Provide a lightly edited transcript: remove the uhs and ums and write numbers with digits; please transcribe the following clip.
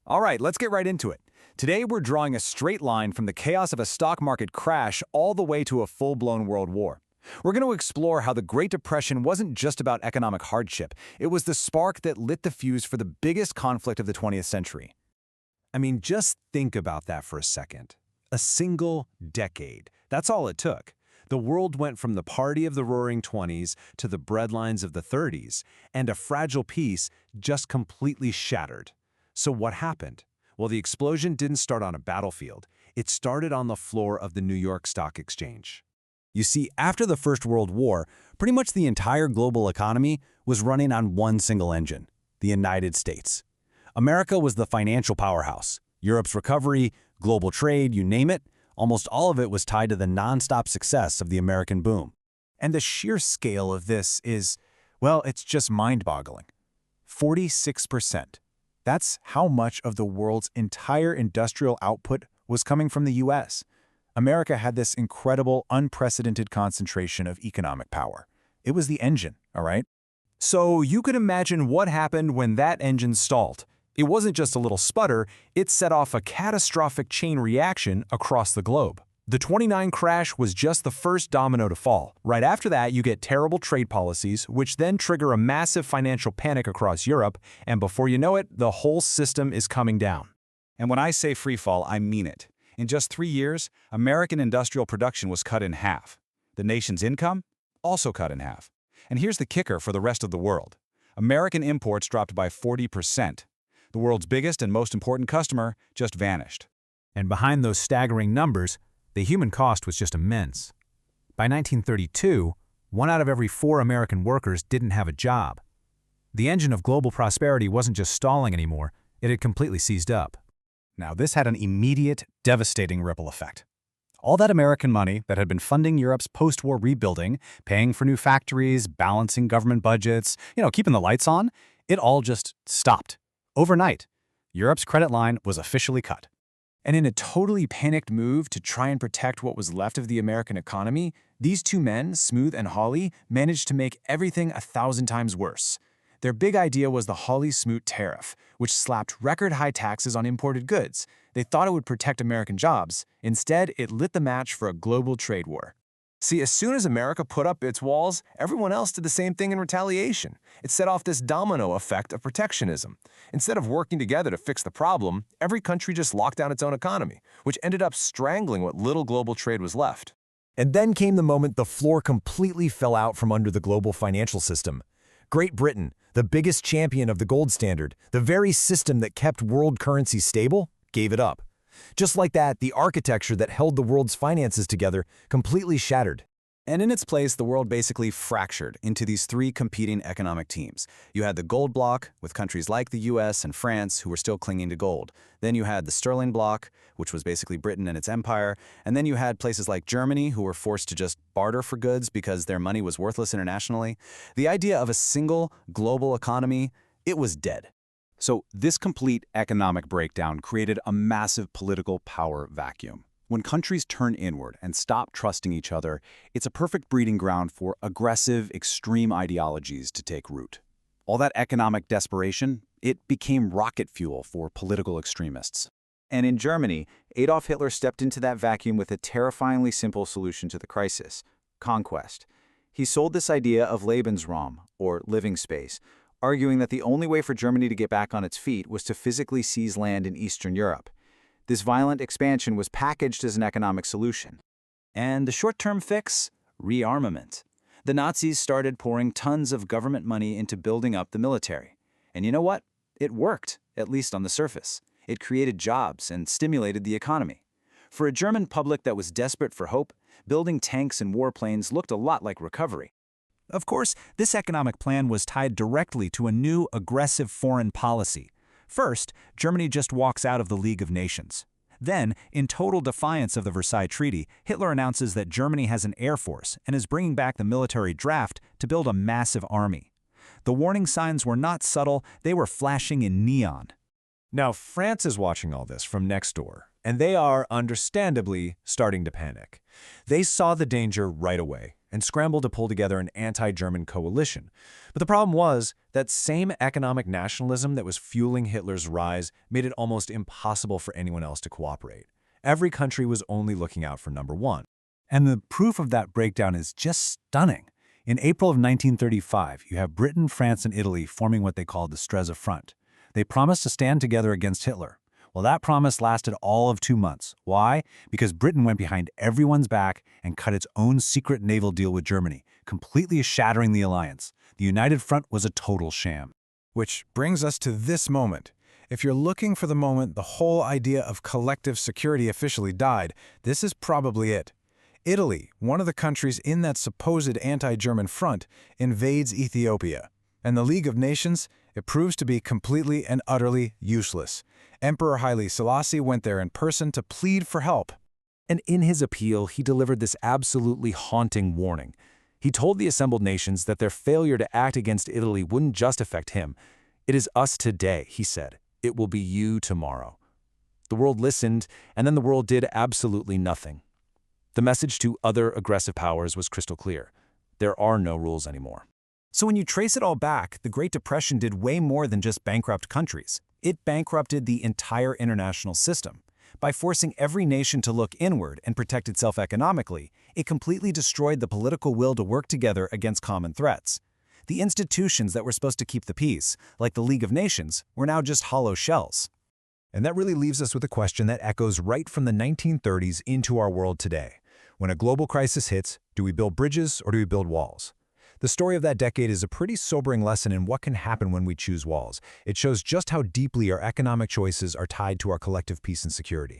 All right, let's get right into it. Today we're drawing a straight line from the chaos of a stock market crash all the way to a full-blown world war. We're going to explore how the Great Depression wasn't just about economic hardship. It was the spark that lit the fuse for the biggest conflict of the 20th century. I mean, just think about that for a second. A single decade. That's all it took. The world went from the party of the Roaring '20s to the breadlines of the '30s, and a fragile peace just completely shattered. So what happened? Well, the explosion didn't start on a battlefield. It started on the floor of the New York Stock Exchange. You see, after the First World War, pretty much the entire global economy was running on one single engine, the United States. America was the financial powerhouse. Europe's recovery, global trade, you name it, almost all of it was tied to the nonstop success of the American boom. And the sheer scale of this is, well, it's just mind-boggling. 46%. That's how much of the world's entire industrial output was coming from the U.S. America had this incredible, unprecedented concentration of economic power. It was the engine, all right? So you could imagine what happened when that engine stalled. It wasn't just a little sputter, it set off a catastrophic chain reaction across the globe. The '29 crash was just the first domino to fall. Right after that, you get terrible trade policies, which then trigger a massive financial panic across Europe, and before you know it, the whole system is coming down. And when I say free fall, I mean it. In just 3 years, American industrial production was cut in half. The nation's income? Also cut in half. And here's the kicker for the rest of the world. American imports dropped by 40%. The world's biggest and most important customer just vanished. And behind those staggering numbers, the human cost was just immense. By 1932, 1 out of every 4 American workers didn't have a job. The engine of global prosperity wasn't just stalling anymore, it had completely seized up. Now, this had an immediate, devastating ripple effect. All that American money that had been funding Europe's post-war rebuilding, paying for new factories, balancing government budgets, keeping the lights on, it all just stopped. Overnight, Europe's credit line was officially cut. And in a totally panicked move to try and protect what was left of the American economy, these two men, Smoot and Hawley, managed to make everything 1,000 times worse. Their big idea was the Hawley-Smoot tariff, which slapped record-high taxes on imported goods. They thought it would protect American jobs. Instead, it lit the match for a global trade war. See, as soon as America put up its walls, everyone else did the same thing in retaliation. It set off this domino effect of protectionism. Instead of working together to fix the problem, every country just locked down its own economy, which ended up strangling what little global trade was left. And then came the moment the floor completely fell out from under the global financial system. Great Britain, the biggest champion of the gold standard, the very system that kept world currency stable, gave it up. Just like that, the architecture that held the world's finances together completely shattered. And in its place, the world basically fractured into these 3 competing economic teams. You had the gold bloc, with countries like the US and France who were still clinging to gold. Then you had the sterling bloc, which was basically Britain and its empire. And then you had places like Germany, who were forced to just barter for goods because their money was worthless internationally. The idea of a single global economy, it was dead. So this complete economic breakdown created a massive political power vacuum. When countries turn inward and stop trusting each other, it's a perfect breeding ground for aggressive, extreme ideologies to take root. All that economic desperation, it became rocket fuel for political extremists. And in Germany, Adolf Hitler stepped into that vacuum with a terrifyingly simple solution to the crisis: conquest. He sold this idea of Lebensraum, or living space, arguing that the only way for Germany to get back on its feet was to physically seize land in Eastern Europe. This violent expansion was packaged as an economic solution. And the short-term fix? Rearmament. The Nazis started pouring tons of government money into building up the military. And you know what? It worked, at least on the surface. It created jobs and stimulated the economy. For a German public that was desperate for hope, building tanks and warplanes looked a lot like recovery. Of course, this economic plan was tied directly to a new, aggressive foreign policy. First, Germany just walks out of the League of Nations. Then, in total defiance of the Versailles Treaty, Hitler announces that Germany has an air force and is bringing back the military draft to build a massive army. The warning signs were not subtle, they were flashing in neon. Now, France is watching all this from next door. and they are, understandably, starting to panic. They saw the danger right away and scrambled to pull together an anti-German coalition. But the problem was that same economic nationalism that was fueling Hitler's rise made it almost impossible for anyone else to cooperate. Every country was only looking out for number one. And the proof of that breakdown is just stunning. In April of 1935, you have Britain, France, and Italy forming what they called the Stresa Front. They promised to stand together against Hitler. Well, that promise lasted all of 2 months. Why? Because Britain went behind everyone's back and cut its own secret naval deal with Germany, completely shattering the alliance. The United Front was a total sham. Which brings us to this moment. If you're looking for the moment the whole idea of collective security officially died, this is probably it. Italy, one of the countries in that supposed anti-German front, invades Ethiopia. And the League of Nations, it proves to be completely and utterly useless. Emperor Haile Selassie went there in person to plead for help. And in his appeal, he delivered this absolutely haunting warning. He told the assembled nations that their failure to act against Italy wouldn't just affect him. "It is us today," he said. "It will be you tomorrow." The world listened, and then the world did absolutely nothing. The message to other aggressive powers was crystal clear. There are no rules anymore. So when you trace it all back, the Great Depression did way more than just bankrupt countries. It bankrupted the entire international system. By forcing every nation to look inward and protect itself economically, it completely destroyed the political will to work together against common threats. The institutions that were supposed to keep the peace, like the League of Nations, were now just hollow shells. And that really leaves us with a question that echoes right from the 1930s into our world today. When a global crisis hits, do we build bridges or do we build walls? The story of that decade is a pretty sobering lesson in what can happen when we choose walls. It shows just how deeply our economic choices are tied to our collective peace and security.